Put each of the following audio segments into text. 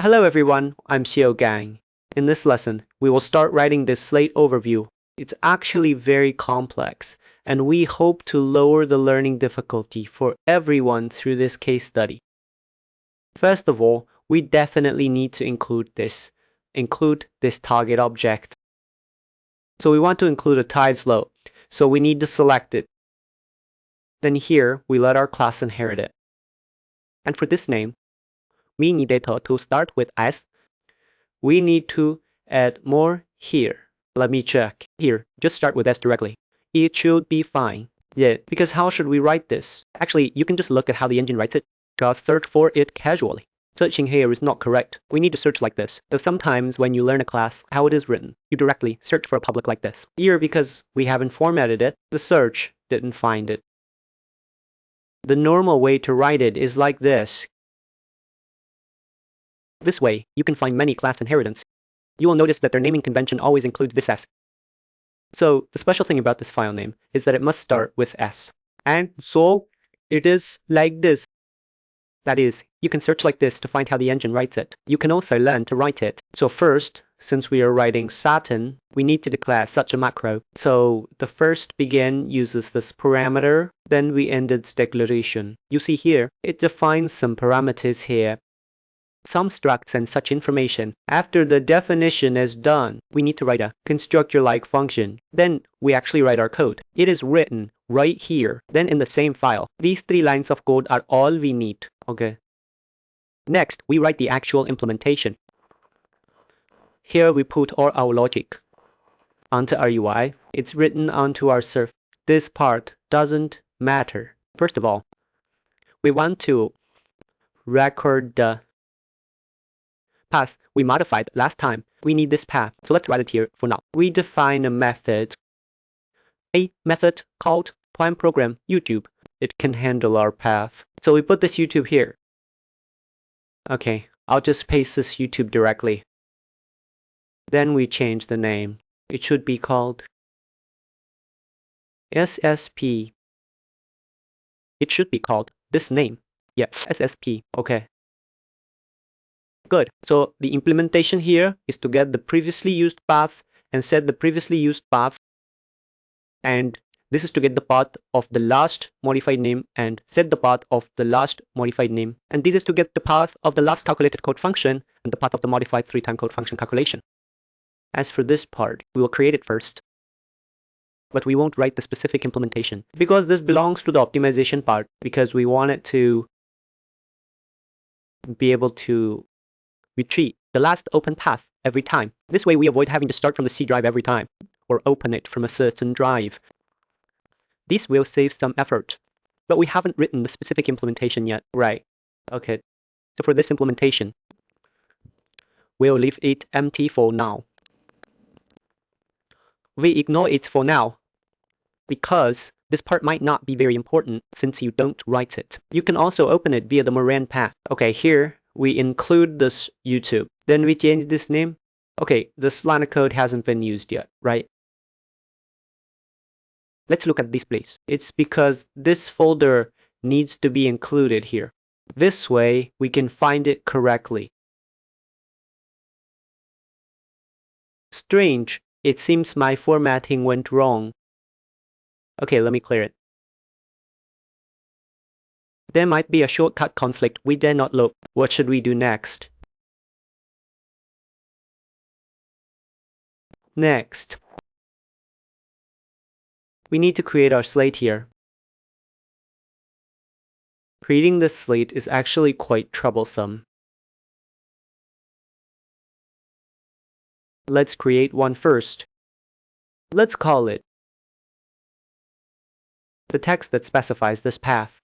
Hello everyone, I'm Xiao Gang. In this lesson, we will start writing this Slate overview. It's actually very complex, and we hope to lower the learning difficulty for everyone through this case study. First of all, we definitely need to include this target object. So we want to include a tide slope, so we need to select it. Then here, we let our class inherit it. And for this name, we need data to start with S. We need to add more here. Let me check. Here, just start with S directly. It should be fine. Yeah, because how should we write this? Actually, you can just look at how the engine writes it. Just search for it casually. Searching here is not correct. We need to search like this. So sometimes when you learn a class, how it is written, you directly search for a public like this. Here, because we haven't formatted it, the search didn't find it. The normal way to write it is like this. This way, you can find many class inheritance. You will notice that their naming convention always includes this S. So the special thing about this file name is that it must start with S. And so it is like this. That is, you can search like this to find how the engine writes it. You can also learn to write it. So first, since we are writing satin, we need to declare such a macro. So the first begin uses this parameter, then we end its declaration. You see here, it defines some parameters here. Some structs and such information. After the definition is done, we need to write a constructor-like function. Then we actually write our code. It is written right here, then in the same file. These 3 lines of code are all we need. Okay. Next, we write the actual implementation. Here we put all our logic onto our UI. It's written onto our surf. This part doesn't matter. First of all, we want to record the path we modified last time. We need this path, so let's write it here for now. We define a method called prime program YouTube. It can handle our path. So we put this YouTube here. Okay, I'll just paste this YouTube directly. Then we change the name. It should be called SSP. It should be called this name. Yes, SSP. Okay. Good. So the implementation here is to get the previously used path and set the previously used path. And this is to get the path of the last modified name and set the path of the last modified name. And this is to get the path of the last calculated code function and the path of the modified 3-time code function calculation. As for this part, we will create it first. But we won't write the specific implementation because this belongs to the optimization part, because we want it to be able to retrieve the last open path every time. This way we avoid having to start from the C drive every time or open it from a certain drive. This will save some effort, but we haven't written the specific implementation yet. Right. Okay. So for this implementation, we'll leave it empty for now. We ignore it for now because this part might not be very important since you don't write it. You can also open it via the Moran path. Okay, here we include this YouTube. Then we change this name. Okay, this line of code hasn't been used yet, right? Let's look at this place. It's because this folder needs to be included here. This way, we can find it correctly. Strange, it seems my formatting went wrong. Okay, let me clear it. There might be a shortcut conflict. We dare not look. What should we do next? Next, we need to create our slate here. Creating this slate is actually quite troublesome. Let's create one first. Let's call it the text that specifies this path.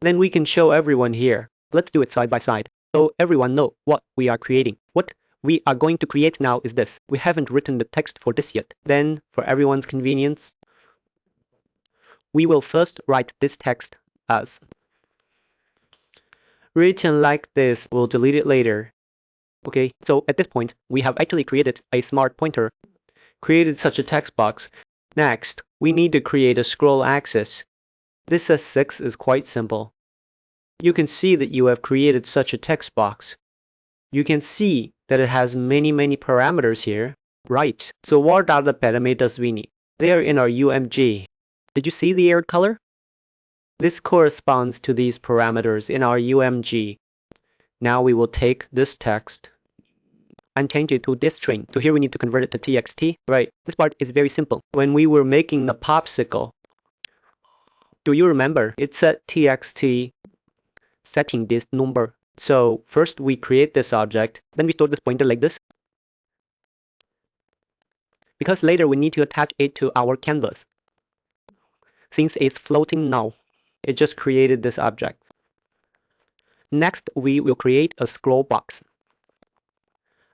Then we can show everyone here. Let's do it side by side, so everyone knows what we are creating. What we are going to create now is this. We haven't written the text for this yet. Then, for everyone's convenience, we will first write this text as written like this. We'll delete it later. Okay, so at this point, we have actually created a smart pointer, created such a text box. Next, we need to create a scroll axis. This S6 is quite simple. you can see that you have created such a text box. You can see that it has many parameters here. Right, so what are the parameters we need? They are in our UMG. Did you see the aired color? This corresponds to these parameters in our UMG. Now we will take this text and change it to this string. So here we need to convert it to txt. Right, this part is very simple. When we were making the popsicle, do you remember? It said txt setting this number. So first we create this object, then we store this pointer like this. Because later we need to attach it to our canvas. Since it's floating now, it just created this object. Next, we will create a scroll box.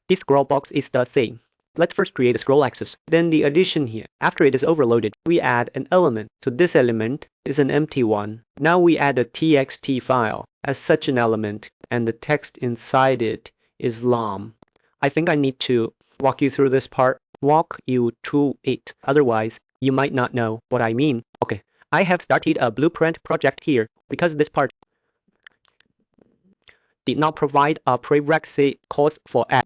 This scroll box is the same. Let's first create a scroll axis, then the addition here. After it is overloaded, we add an element. So this element is an empty one. Now we add a txt file as such an element, and the text inside it is long. I think I need to walk you through this part. Walk you through it. Otherwise, you might not know what I mean. Okay, I have started a blueprint project here because this part did not provide a prerequisite course for add.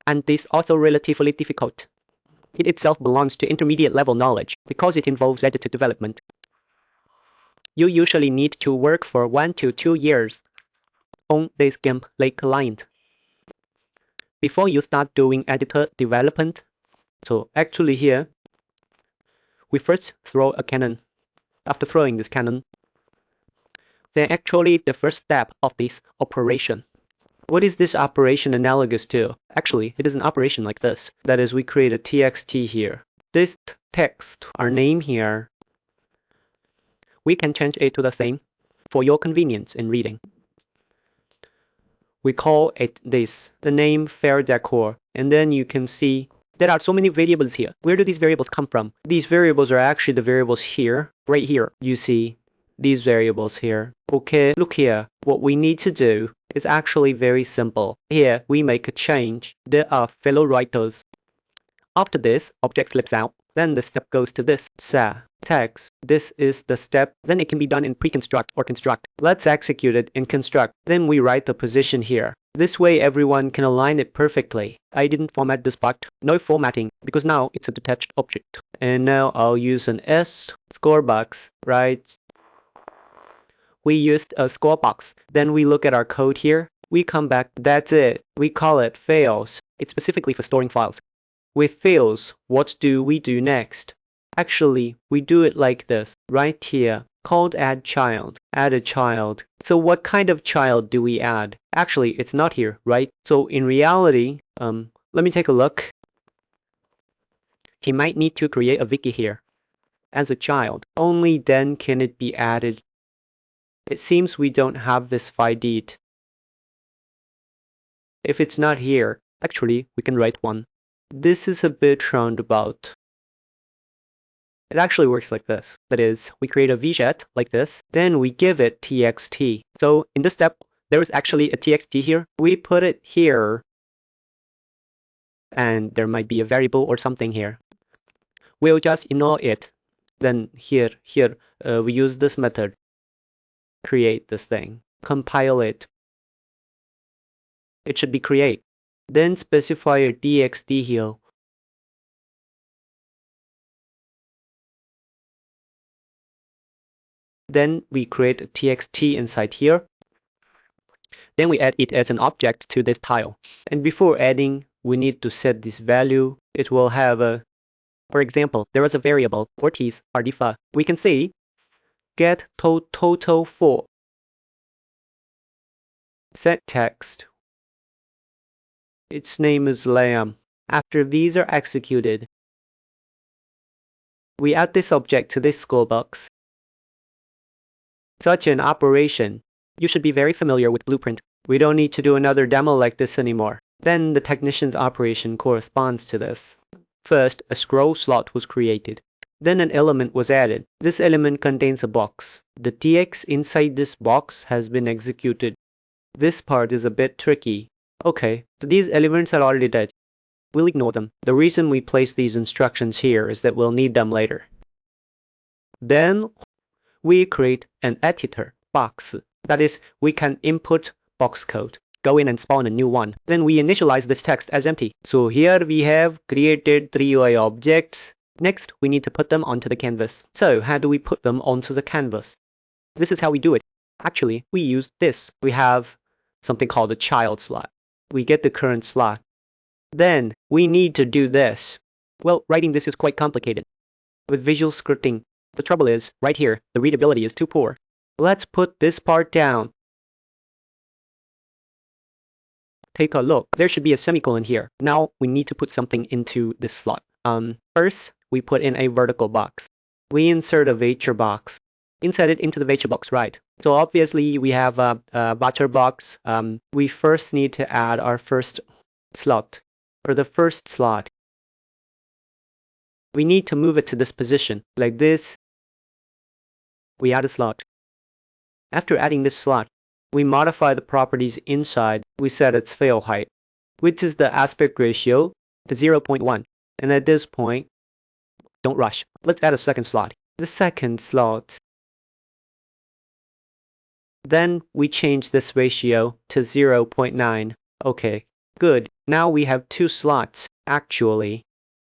And this also relatively difficult. It itself belongs to intermediate level knowledge because it involves editor development. You usually need to work for 1 to 2 years on this game like client before you start doing editor development. So actually here, we first throw a cannon. After throwing this cannon, then actually the first step of this operation. What is this operation analogous to? Actually, it is an operation like this. That is, we create a txt here. This text, our name here, we can change it to the same for your convenience in reading. We call it this, the name fair decor, and then you can see there are so many variables here. Where do these variables come from? These variables are actually the variables here, right here. You see these variables here. Okay, look here. What we need to do is actually very simple. Here, we make a change. There are fellow writers. After this, object slips out. Then the step goes to this. Text. This is the step. Then it can be done in pre-construct or construct. Let's execute it in construct. Then we write the position here. This way, everyone can align it perfectly. I didn't format this part. No formatting, because now it's a detached object. And now I'll use an S score box, right? We used a score box. Then we look at our code here. We come back. That's it. We call it fails. It's specifically for storing files. With fails, what do we do next? Actually, we do it like this. Right here, called add child. Add a child. So what kind of child do we add? Actually, it's not here, right? So in reality, let me take a look. He might need to create a Vicky here as a child. Only then can it be added. It seems we don't have this FIDed. If it's not here, actually, we can write one. This is a bit roundabout. It actually works like this. That is, we create a widget like this, then we give it txt. So in this step, there is actually a txt here. We put it here, and there might be a variable or something here. We'll just ignore it. Then here, we use this method. Create this thing, compile it. It should be create. Then specify a txt here. Then we create a txt inside here. Then we add it as an object to this tile. And before adding, we need to set this value. It will have a, for example, there is a variable, Ortiz Ardifa. We can say get total for set text. Its name is lamb. After these are executed, we add this object to this score box. Such an operation, you should be very familiar with Blueprint. We don't need to do another demo like this anymore. Then the technician's operation corresponds to this. First, a scroll slot was created. Then an element was added. This element contains a box. The tx inside this box has been executed. This part is a bit tricky. Okay, so these elements are already dead. We'll ignore them. The reason we place these instructions here is that we'll need them later. Then we create an editor box. That is, we can input box code, go in and spawn a new one. Then we initialize this text as empty. So here we have created 3 UI objects. Next, we need to put them onto the canvas. So how do we put them onto the canvas? This is how we do it. Actually, we use this. We have something called a child slot. We get the current slot. Then we need to do this. Well, writing this is quite complicated. With visual scripting, the trouble is, right here, the readability is too poor. Let's put this part down. Take a look. There should be a semicolon here. Now we need to put something into this slot. First, we put in a vertical box. We insert a vector box. Insert it into the vector box, right? So obviously we have a vector box. We first need to add our first slot. For the first slot, we need to move it to this position, like this. We add a slot. After adding this slot, we modify the properties inside. We set its fill height, which is the aspect ratio, to 0.1. And at this point, don't rush. Let's add a second slot. The second slot. Then we change this ratio to 0.9. Okay, good. Now we have 2 slots. Actually,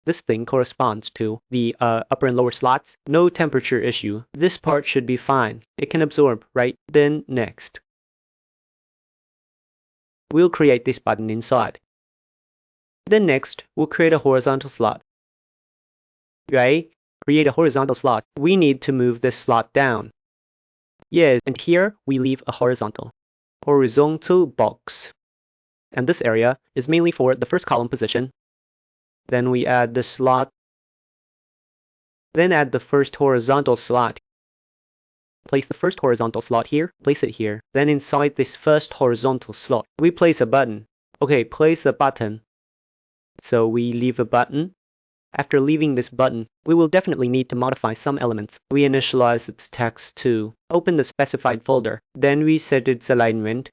this thing corresponds to the upper and lower slots. No temperature issue. This part should be fine. It can absorb, right? Then next, we'll create this button inside. Then next, we'll create a horizontal slot. Right? Create a horizontal slot. We need to move this slot down. Yeah, and here we leave a horizontal box. And this area is mainly for the first column position. Then we add the slot. Then add the first horizontal slot. Place the first horizontal slot here, place it here. Then inside this first horizontal slot, we place a button. Okay, place a button. So we leave a button. After leaving this button, we will definitely need to modify some elements. We initialize its text to open the specified folder. Then we set its alignment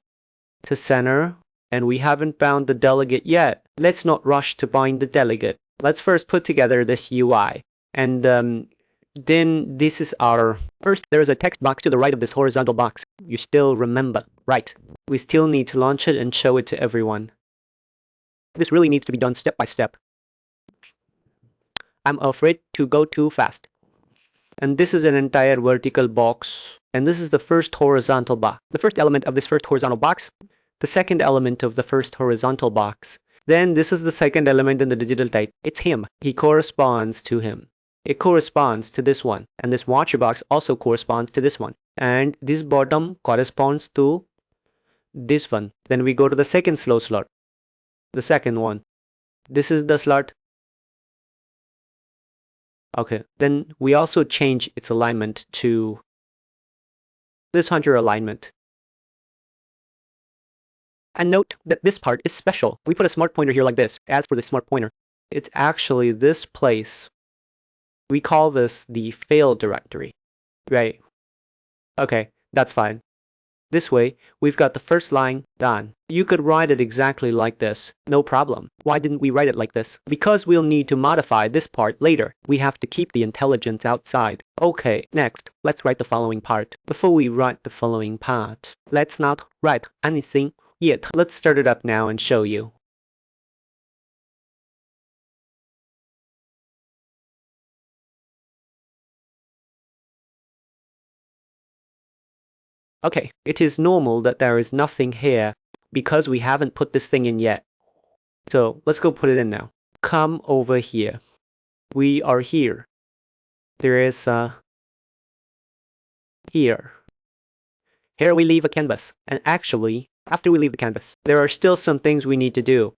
to center. And we haven't bound the delegate yet. Let's not rush to bind the delegate. Let's first put together this UI. And then this is our... First, there is a text box to the right of this horizontal box. You still remember, right? We still need to launch it and show it to everyone. This really needs to be done step by step. I'm afraid to go too fast. And this is an entire vertical box. And this is the first horizontal box. The first element of this first horizontal box. The second element of the first horizontal box. Then this is the second element in the digital type. It's him. He corresponds to him. It corresponds to this one. And this watcher box also corresponds to this one. And this bottom corresponds to this one. Then we go to the second slow slot. The second one. This is the slot. Okay. Then we also change its alignment to this hunter alignment. And note that this part is special. We put a smart pointer here like this. As for the smart pointer, it's actually this place. We call this the fail directory. Right? Okay, that's fine. This way, we've got the first line done. You could write it exactly like this. No problem. Why didn't we write it like this? Because we'll need to modify this part later. We have to keep the intelligence outside. Okay, next, let's write the following part. Before we write the following part, let's not write anything yet. Let's start it up now and show you. Okay, it is normal that there is nothing here because we haven't put this thing in yet. So let's go put it in now. Come over here. We are here. There is here. Here we leave a canvas. And actually, after we leave the canvas, there are still some things we need to do.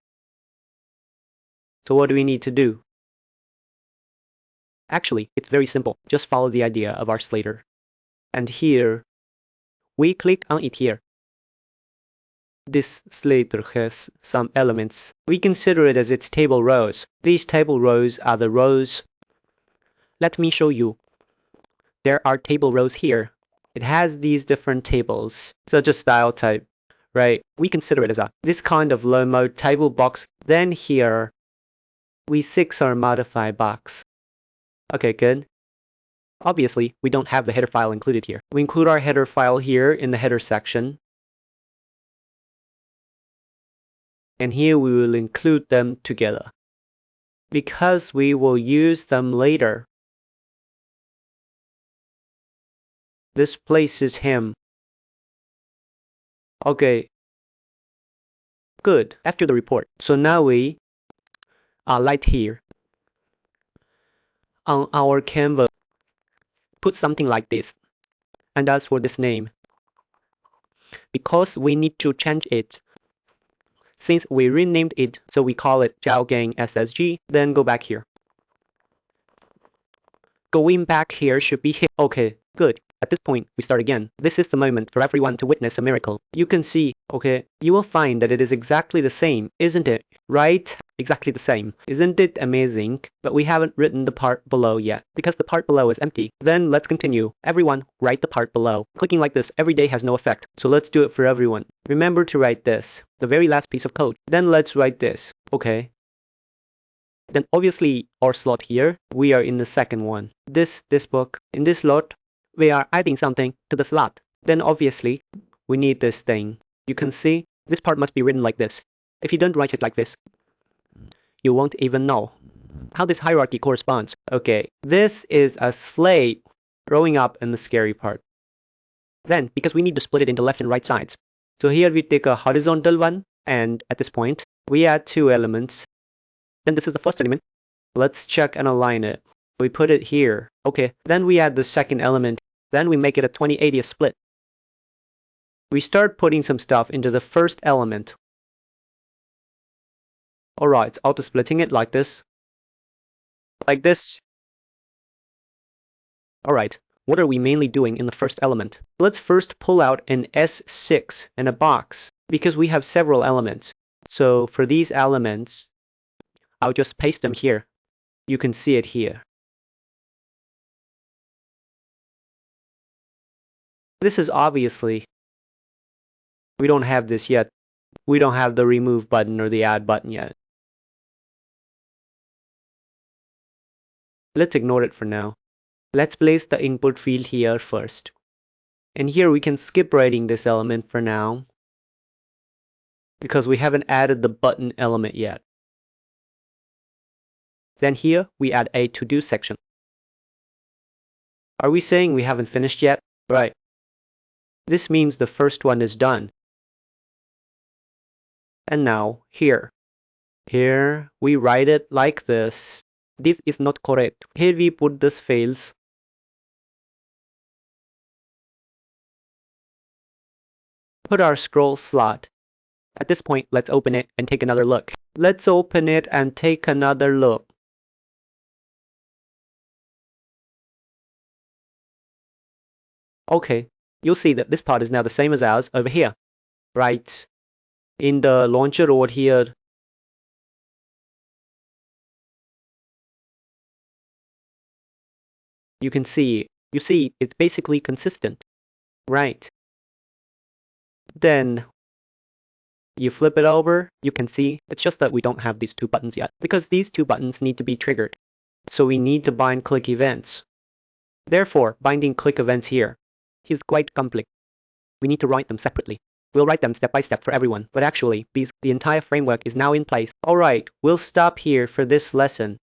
So what do we need to do? Actually, it's very simple. Just follow the idea of our Slater. And here, we click on it here. This Slater has some elements. We consider it as its table rows. These table rows are the rows. Let me show you. There are table rows here. It has these different tables, such as style type, right? We consider it as this kind of low mode table box. Then here, we fix our modify box. Okay, good. Obviously, we don't have the header file included here. We include our header file here in the header section. And here we will include them together, because we will use them later. This places him. Okay. Good. After the report. So now we are right here. On our canvas, put something like this. And as for this name, because we need to change it, since we renamed it, so we call it Jiaogang SSG, then go back here. Going back here should be here. Okay, good. At this point, we start again. This is the moment for everyone to witness a miracle. You can see, okay, you will find that it is exactly the same, isn't it? Right? Exactly the same. Isn't it amazing? But we haven't written the part below yet, because the part below is empty. Then let's continue. Everyone, write the part below. Clicking like this every day has no effect. So let's do it for everyone. Remember to write this, the very last piece of code. Then let's write this. Okay. Then obviously our slot here, we are in the second one. This book, in this slot, we are adding something to the slot. Then obviously, we need this thing. You can see, this part must be written like this. If you don't write it like this, you won't even know how this hierarchy corresponds. Okay, this is a Slate growing up in the scary part. Then, because we need to split it into left and right sides, so here we take a horizontal one, and at this point, we add 2 elements. Then this is the first element. Let's check and align it. We put it here. Okay, then we add the second element. Then we make it a 20/80 split. We start putting some stuff into the first element. Alright, auto splitting it like this. Like this. Alright, what are we mainly doing in the first element? Let's first pull out an S6 and a box, because we have several elements. So for these elements, I'll just paste them here. You can see it here. This is obviously, we don't have this yet. We don't have the remove button or the add button yet. Let's ignore it for now. Let's place the input field here first. And here we can skip writing this element for now, because we haven't added the button element yet. Then here we add a to-do section. Are we saying we haven't finished yet? Right. This means the first one is done. And now here. Here we write it like this. This is not correct. Here we put this fails. Put our scroll slot. At this point, let's open it and take another look. Let's open it and take another look. Okay, you'll see that this part is now the same as ours over here. Right. In the launcher over here, you see it's basically consistent. Right. Then you flip it over, you can see it's just that we don't have these 2 buttons yet, because these 2 buttons need to be triggered. So we need to bind click events. Therefore, binding click events here is quite complex. We need to write them separately. We'll write them step by step for everyone, but actually, the entire framework is now in place. Alright, we'll stop here for this lesson.